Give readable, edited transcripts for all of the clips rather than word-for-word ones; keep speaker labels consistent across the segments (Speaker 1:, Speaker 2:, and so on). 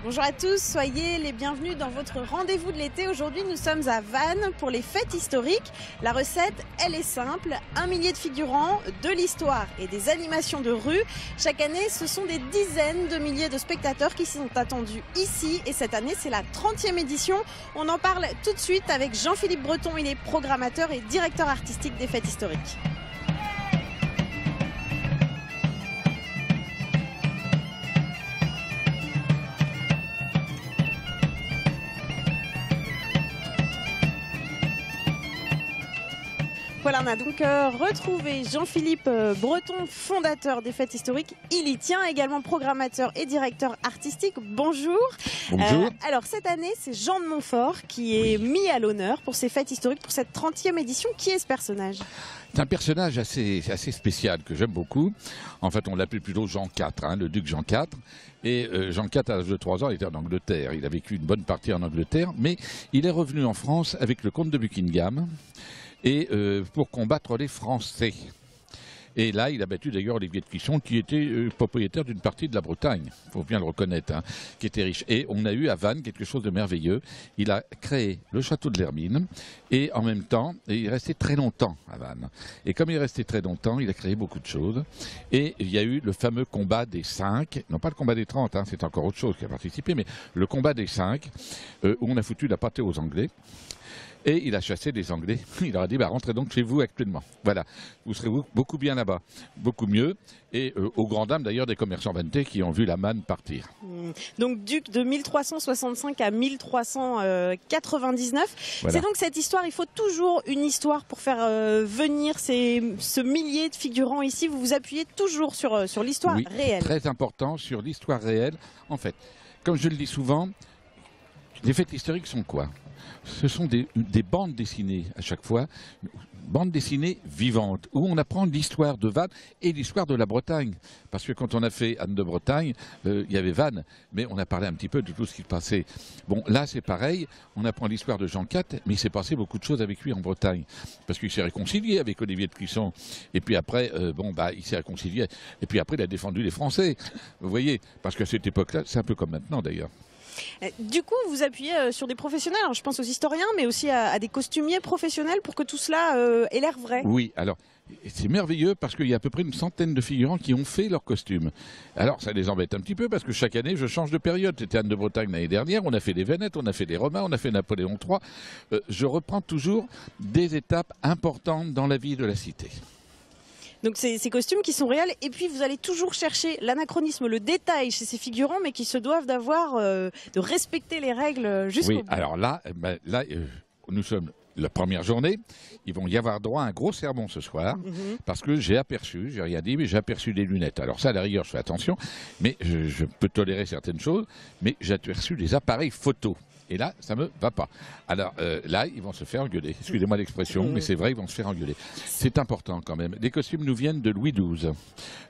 Speaker 1: Bonjour à tous, soyez les bienvenus dans votre rendez-vous de l'été. Aujourd'hui, nous sommes à Vannes pour les fêtes historiques. La recette, elle est simple, 1 millier de figurants, de l'histoire et des animations de rue. Chaque année, ce sont des dizaines de milliers de spectateurs qui sont attendus ici. Et cette année, c'est la 30e édition. On en parle tout de suite avec Jean-Philippe Breton. Il est programmateur et directeur artistique des fêtes historiques. Voilà, on a donc retrouvé Jean-Philippe Breton, fondateur des fêtes historiques. Il y tient, également programmateur et directeur artistique. Bonjour.
Speaker 2: Bonjour.
Speaker 1: Alors cette année, c'est Jean de Montfort qui est mis à l'honneur pour ces fêtes historiques, pour cette 30e édition. Qui est ce personnage ?
Speaker 2: C'est un personnage assez spécial que j'aime beaucoup. En fait, on l'appelle plutôt Jean IV, le duc Jean IV. Et Jean IV, à l'âge de 3 ans, il était en Angleterre. Il a vécu une bonne partie en Angleterre, mais il est revenu en France avec le comte de Buckingham et pour combattre les Français. Et là, il a battu d'ailleurs Olivier de Clisson, qui était propriétaire d'une partie de la Bretagne, il faut bien le reconnaître, qui était riche. Et on a eu à Vannes quelque chose de merveilleux. Il a créé le château de l'Hermine, et en même temps, il est resté très longtemps à Vannes. Et comme il est resté très longtemps, il a créé beaucoup de choses. Et il y a eu le fameux combat des 5, non pas le combat des 30, c'est encore autre chose qui a participé, mais le combat des 5, où on a foutu la pâtée aux Anglais. Et il a chassé les Anglais. Il leur a dit, rentrez donc chez vous actuellement. Voilà, vous serez beaucoup bien là-bas, beaucoup mieux. Et aux grandes dames d'ailleurs des commerçants vannetais qui ont vu la manne partir.
Speaker 1: Donc duc de 1365 à 1399. Voilà. C'est donc cette histoire, il faut toujours une histoire pour faire venir ce millier de figurants ici. Vous vous appuyez toujours sur l'histoire réelle.
Speaker 2: Très important, sur l'histoire réelle. En fait, comme je le dis souvent, les fêtes historiques sont quoi ? Ce sont des bandes dessinées à chaque fois, bandes dessinées vivantes, où on apprend l'histoire de Vannes et l'histoire de la Bretagne. Parce que quand on a fait Anne de Bretagne, il y avait Vannes, mais on a parlé un petit peu de tout ce qui se passait. Bon, là c'est pareil, on apprend l'histoire de Jean IV, mais il s'est passé beaucoup de choses avec lui en Bretagne. Parce qu'il s'est réconcilié avec Olivier de Clisson, et puis après, il s'est réconcilié, et puis après il a défendu les Français. Vous voyez, parce qu'à cette époque-là, c'est un peu comme maintenant d'ailleurs.
Speaker 1: Du coup, vous appuyez sur des professionnels, alors je pense aux historiens, mais aussi à des costumiers professionnels pour que tout cela ait l'air vrai.
Speaker 2: Oui, alors c'est merveilleux parce qu'il y a à peu près une centaine de figurants qui ont fait leurs costumes. Alors ça les embête un petit peu parce que chaque année je change de période. C'était Anne de Bretagne l'année dernière, on a fait les Vénètes, on a fait les Romains, on a fait Napoléon III. Je reprends toujours des étapes importantes dans la vie de la cité.
Speaker 1: Donc ces costumes qui sont réels, et puis vous allez toujours chercher l'anachronisme, le détail chez ces figurants, mais qui se doivent de respecter les règles jusqu'au bout.
Speaker 2: Oui, alors là, nous sommes la première journée, ils vont y avoir droit à un gros sermon ce soir, parce que j'ai rien dit, mais j'ai aperçu des lunettes. Alors ça, à la rigueur, je fais attention, mais je peux tolérer certaines choses, mais j'ai aperçu des appareils photo. Et là, ça me va pas. Alors là, ils vont se faire engueuler. Excusez-moi l'expression, mais c'est vrai, ils vont se faire engueuler. C'est important quand même. Les costumes nous viennent de Louis XII.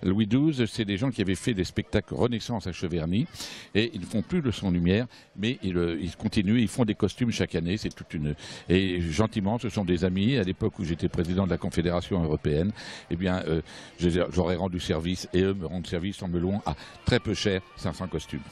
Speaker 2: Louis XII, c'est des gens qui avaient fait des spectacles Renaissance à Cheverny, et ils ne font plus de son lumière, mais ils continuent, ils font des costumes chaque année. C'est toute une... Et gentiment, ce sont des amis. À l'époque où j'étais président de la Confédération européenne, eh bien, j'aurais rendu service, et eux me rendent service en me louant à très peu cher 500 costumes.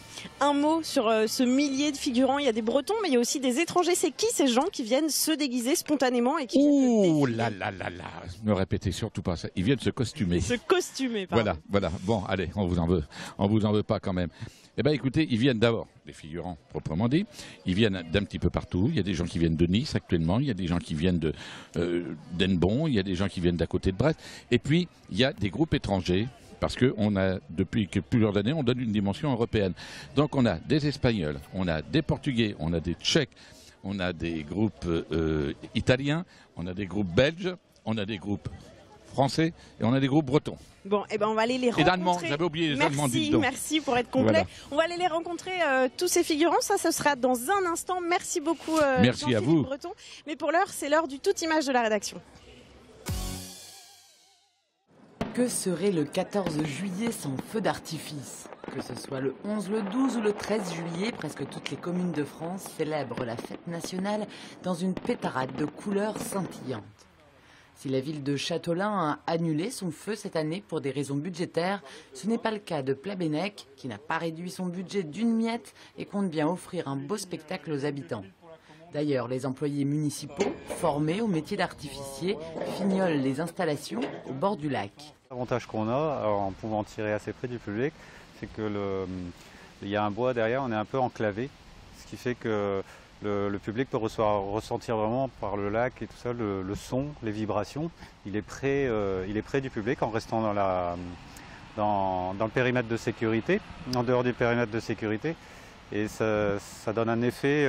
Speaker 1: Un mot sur ce millier de figurants. Il y a des Bretons, mais il y a aussi des étrangers. C'est qui ces gens qui viennent se déguiser spontanément et qui
Speaker 2: ouh là là là là, ne répétez surtout pas ça. Ils viennent se costumer.
Speaker 1: Se costumer, pardon.
Speaker 2: Voilà. Bon, allez, on vous en veut pas quand même. Eh bien, écoutez, ils viennent d'abord, les figurants proprement dit, ils viennent d'un petit peu partout. Il y a des gens qui viennent de Nice actuellement, il y a des gens qui viennent d'Hennebon, il y a des gens qui viennent d'à côté de Brest. Et puis, il y a des groupes étrangers. Parce que depuis plusieurs années, on donne une dimension européenne. Donc on a des Espagnols, on a des Portugais, on a des Tchèques, on a des groupes italiens, on a des groupes belges, on a des groupes français et on a des groupes bretons.
Speaker 1: Bon, on va aller les rencontrer.
Speaker 2: Et d'Allemands, j'avais oublié les Allemands.
Speaker 1: Merci pour être complet. Voilà. On va aller les rencontrer, tous ces figurants. Ça, ce sera dans un instant. Merci beaucoup,
Speaker 2: merci à vous.
Speaker 1: Breton. Mais pour l'heure, c'est l'heure du Tout Image de la rédaction.
Speaker 3: Que serait le 14 juillet sans feu d'artifice ? Que ce soit le 11, le 12 ou le 13 juillet, presque toutes les communes de France célèbrent la fête nationale dans une pétarade de couleurs scintillantes. Si la ville de Châteaulin a annulé son feu cette année pour des raisons budgétaires, ce n'est pas le cas de Plabennec, qui n'a pas réduit son budget d'une miette et compte bien offrir un beau spectacle aux habitants. D'ailleurs, les employés municipaux, formés au métier d'artificier, fignolent les installations au bord du lac.
Speaker 4: L'avantage qu'on a, en pouvant tirer assez près du public, c'est qu'il y a un bois derrière, on est un peu enclavé, ce qui fait que le public peut ressentir vraiment par le lac et tout ça, le son, les vibrations. Il est près du public en restant dans le périmètre de sécurité, en dehors du périmètre de sécurité. Et ça donne un effet,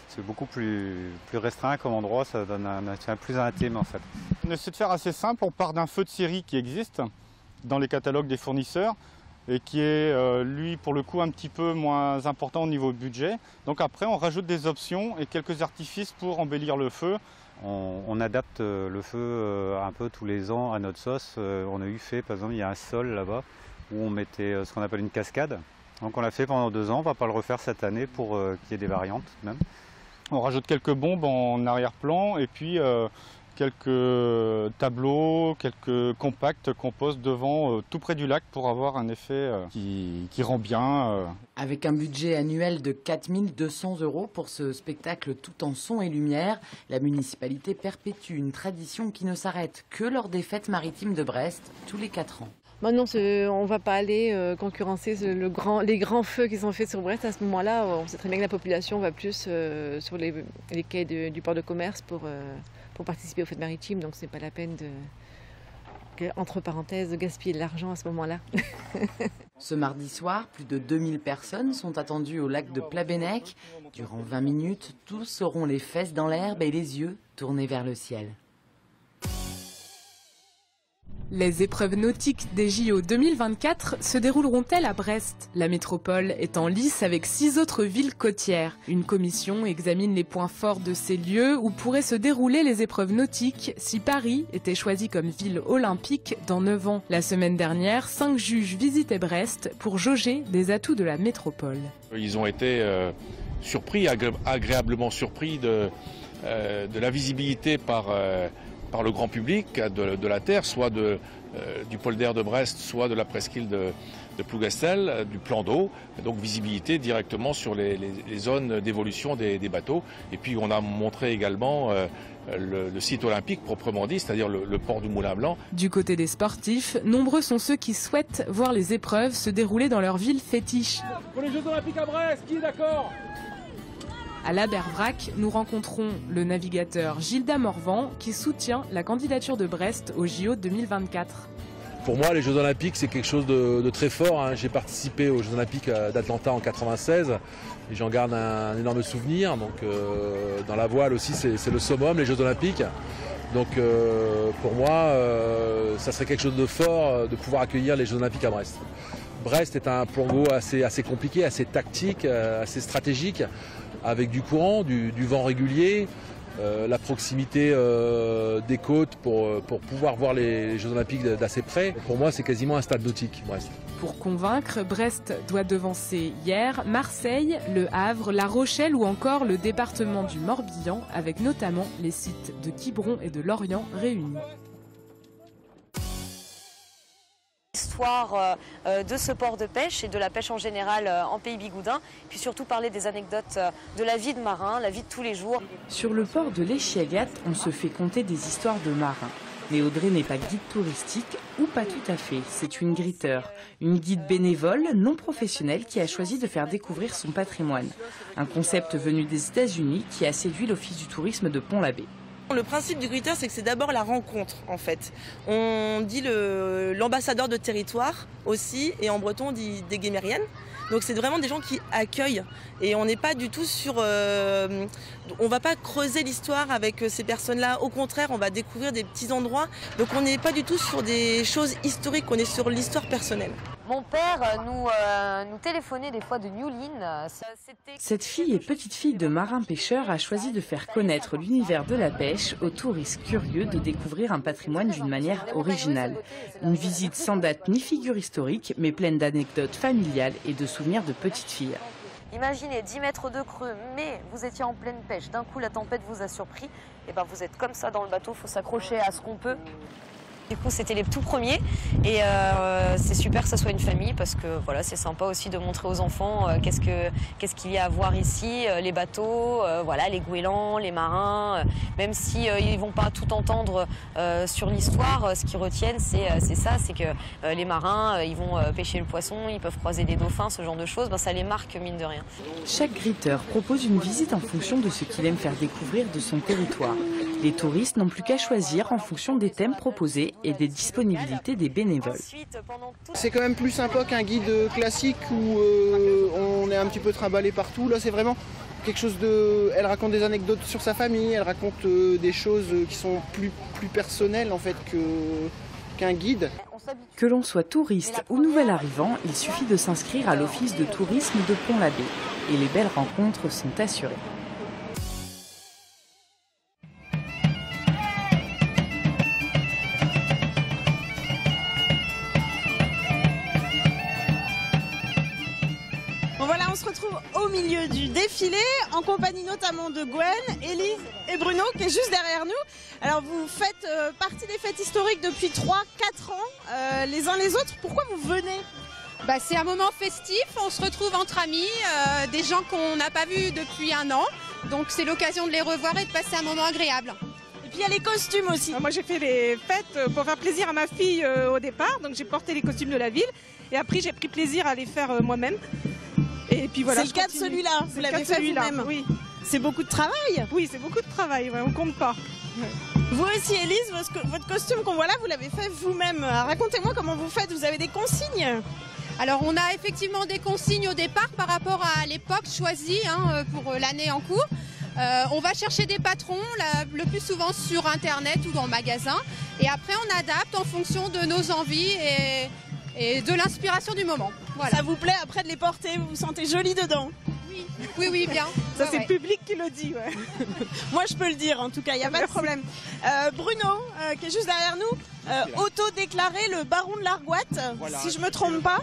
Speaker 4: c'est beaucoup plus restreint comme endroit, ça donne un effet plus intime en fait.
Speaker 5: On essaie de faire assez simple, on part d'un feu de série qui existe dans les catalogues des fournisseurs et qui est lui pour le coup un petit peu moins important au niveau budget. Donc après on rajoute des options et quelques artifices pour embellir le feu.
Speaker 4: On adapte le feu un peu tous les ans à notre sauce. On a eu fait, par exemple, il y a un sol là-bas où on mettait ce qu'on appelle une cascade. Donc on l'a fait pendant 2 ans, on ne va pas le refaire cette année pour qu'il y ait des variantes même.
Speaker 5: On rajoute quelques bombes en arrière-plan et puis quelques tableaux, quelques compacts qu'on pose devant tout près du lac pour avoir un effet qui rend bien.
Speaker 3: Avec un budget annuel de 4 200 € pour ce spectacle tout en son et lumière, la municipalité perpétue une tradition qui ne s'arrête que lors des fêtes maritimes de Brest tous les 4 ans.
Speaker 6: Non, on ne va pas aller concurrencer les grands feux qui sont faits sur Brest. À ce moment-là, on sait très bien que la population va plus sur les quais du port de commerce pour participer aux fêtes maritimes. Donc ce n'est pas la peine entre parenthèses, de gaspiller de l'argent à ce moment-là.
Speaker 3: Ce mardi soir, plus de 2000 personnes sont attendues au lac de Plabennec. Durant 20 minutes, tous auront les fesses dans l'herbe et les yeux tournés vers le ciel.
Speaker 7: Les épreuves nautiques des JO 2024 se dérouleront-elles à Brest? La métropole est en lice avec 6 autres villes côtières. Une commission examine les points forts de ces lieux où pourraient se dérouler les épreuves nautiques si Paris était choisi comme ville olympique dans 9 ans. La semaine dernière, 5 juges visitaient Brest pour jauger des atouts de la métropole.
Speaker 8: Ils ont été surpris, agréablement surpris de la visibilité par le grand public de la terre, soit du polder de Brest, soit de la presqu'île de Plougastel, du plan d'eau, donc visibilité directement sur les zones d'évolution des bateaux. Et puis on a montré également le site olympique proprement dit, c'est-à-dire le port du Moulin Blanc.
Speaker 7: Du côté des sportifs, nombreux sont ceux qui souhaitent voir les épreuves se dérouler dans leur ville fétiche.
Speaker 9: Pour les Jeux Olympiques à Brest, qui est d'accord ?
Speaker 7: À la Bervrac, nous rencontrons le navigateur Gilda Morvan qui soutient la candidature de Brest aux JO 2024.
Speaker 10: Pour moi, les Jeux Olympiques, c'est quelque chose de très fort. J'ai participé aux Jeux Olympiques d'Atlanta en 96 et j'en garde un énorme souvenir. Donc, dans la voile aussi, c'est le summum, les Jeux Olympiques. Donc, pour moi, ça serait quelque chose de fort de pouvoir accueillir les Jeux Olympiques à Brest. Brest est un plan d'eau assez compliqué, assez tactique, assez stratégique, avec du courant, du vent régulier, la proximité des côtes pour pouvoir voir les Jeux Olympiques d'assez près. Pour moi, c'est quasiment un stade nautique, Brest.
Speaker 7: Pour convaincre, Brest doit devancer hier Marseille, Le Havre, La Rochelle ou encore le département du Morbihan, avec notamment les sites de Quiberon et de Lorient réunis.
Speaker 11: L'histoire de ce port de pêche et de la pêche en général en Pays Bigoudin, puis surtout parler des anecdotes de la vie de marin, la vie de tous les jours.
Speaker 3: Sur le port de l'Échiagat, on se fait conter des histoires de marins. Léodré n'est pas guide touristique, ou pas tout à fait, c'est une gritteur, une guide bénévole, non professionnelle qui a choisi de faire découvrir son patrimoine. Un concept venu des États-Unis qui a séduit l'Office du tourisme de Pont-l'Abbé.
Speaker 12: Le principe du gritter, c'est que c'est d'abord la rencontre, en fait. On dit l'ambassadeur de territoire aussi, et en breton on dit des guémériennes. Donc c'est vraiment des gens qui accueillent. Et on n'est pas du tout sur... on va pas creuser l'histoire avec ces personnes-là. Au contraire, on va découvrir des petits endroits. Donc on n'est pas du tout sur des choses historiques, on est sur l'histoire personnelle.
Speaker 11: Mon père nous téléphonait des fois de Newlyn.
Speaker 3: Cette fille et petite-fille de marin-pêcheur a choisi de faire connaître l'univers de la pêche aux touristes curieux de découvrir un patrimoine d'une manière originale. Une visite sans date ni figure historique, mais pleine d'anecdotes familiales et de souvenirs de petites filles.
Speaker 11: Imaginez 10 mètres de creux, mais vous étiez en pleine pêche, d'un coup la tempête vous a surpris, et ben vous êtes comme ça dans le bateau, il faut s'accrocher à ce qu'on peut. Du coup, c'était les tout premiers et c'est super que ça soit une famille parce que voilà, c'est sympa aussi de montrer aux enfants qu'est-ce qu'il y a à voir ici, les bateaux, voilà, les goélands, les marins. Même si ils vont pas tout entendre sur l'histoire, ce qu'ils retiennent, c'est que les marins, ils vont pêcher le poisson, ils peuvent croiser des dauphins, ce genre de choses. Ben, ça les marque mine de rien.
Speaker 3: Chaque griteur propose une visite en fonction de ce qu'il aime faire découvrir de son territoire. Les touristes n'ont plus qu'à choisir en fonction des thèmes proposés et des disponibilités des bénévoles.
Speaker 13: C'est quand même plus sympa qu'un guide classique où on est un petit peu trimballé partout. Là, c'est vraiment quelque chose de... Elle raconte des anecdotes sur sa famille, elle raconte des choses qui sont plus personnelles en fait qu'un guide.
Speaker 3: Que l'on soit touriste ou nouvel arrivant, il suffit de s'inscrire à l'office de tourisme de Pont-l'Abbé et les belles rencontres sont assurées.
Speaker 1: Voilà, on se retrouve au milieu du défilé, en compagnie notamment de Gwen, Élise et Bruno, qui est juste derrière nous. Alors, vous faites partie des fêtes historiques depuis 3-4 ans, les uns les autres. Pourquoi vous venez ?
Speaker 14: C'est un moment festif, on se retrouve entre amis, des gens qu'on n'a pas vus depuis 1 an. Donc, c'est l'occasion de les revoir et de passer un moment agréable.
Speaker 1: Et puis, il y a les costumes aussi.
Speaker 15: Moi, j'ai fait les fêtes pour faire plaisir à ma fille au départ. Donc, j'ai porté les costumes de la ville. Et après, j'ai pris plaisir à les faire moi-même. Et puis voilà.
Speaker 1: C'est le cas de celui-là, vous l'avez fait vous-même.
Speaker 15: Oui.
Speaker 1: C'est beaucoup de travail.
Speaker 15: Oui, c'est beaucoup de travail, ouais, on compte pas. Ouais.
Speaker 1: Vous aussi, Élise, votre costume qu'on voit là, vous l'avez fait vous-même. Racontez-moi comment vous faites, vous avez des consignes ?
Speaker 14: Alors on a effectivement des consignes au départ par rapport à l'époque choisie pour l'année en cours. On va chercher des patrons, le plus souvent sur internet ou dans le magasin. Et après on adapte en fonction de nos envies et de l'inspiration du moment. Voilà.
Speaker 1: Ça vous plaît après de les porter, vous vous sentez jolie dedans ?
Speaker 14: Oui, bien.
Speaker 15: Ça, c'est le public qui le dit. Ouais.
Speaker 1: Moi, je peux le dire, en tout cas, il n'y a pas de problème. Bruno, qui est juste derrière nous, auto-déclaré le baron de l'Argoate, voilà, si je ne me trompe pas.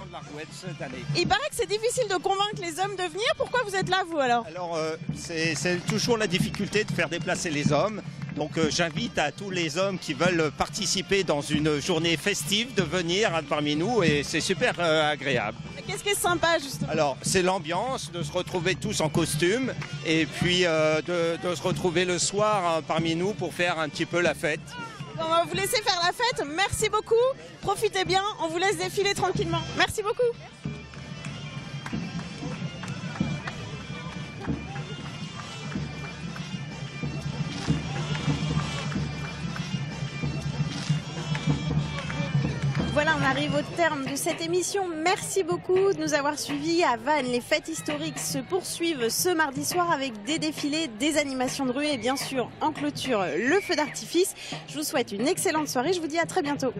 Speaker 1: Il paraît que c'est difficile de convaincre les hommes de venir. Pourquoi vous êtes là, vous, alors ?
Speaker 16: Alors, c'est toujours la difficulté de faire déplacer les hommes. Donc j'invite à tous les hommes qui veulent participer dans une journée festive de venir parmi nous et c'est super agréable.
Speaker 1: Qu'est-ce qui est sympa justement ?
Speaker 16: Alors c'est l'ambiance, de se retrouver tous en costume et puis de se retrouver le soir parmi nous pour faire un petit peu la fête.
Speaker 1: On va vous laisser faire la fête, merci beaucoup, profitez bien, on vous laisse défiler tranquillement. Merci beaucoup. Voilà, on arrive au terme de cette émission. Merci beaucoup de nous avoir suivis à Vannes. Les fêtes historiques se poursuivent ce mardi soir avec des défilés, des animations de rue et bien sûr en clôture le feu d'artifice. Je vous souhaite une excellente soirée. Je vous dis à très bientôt.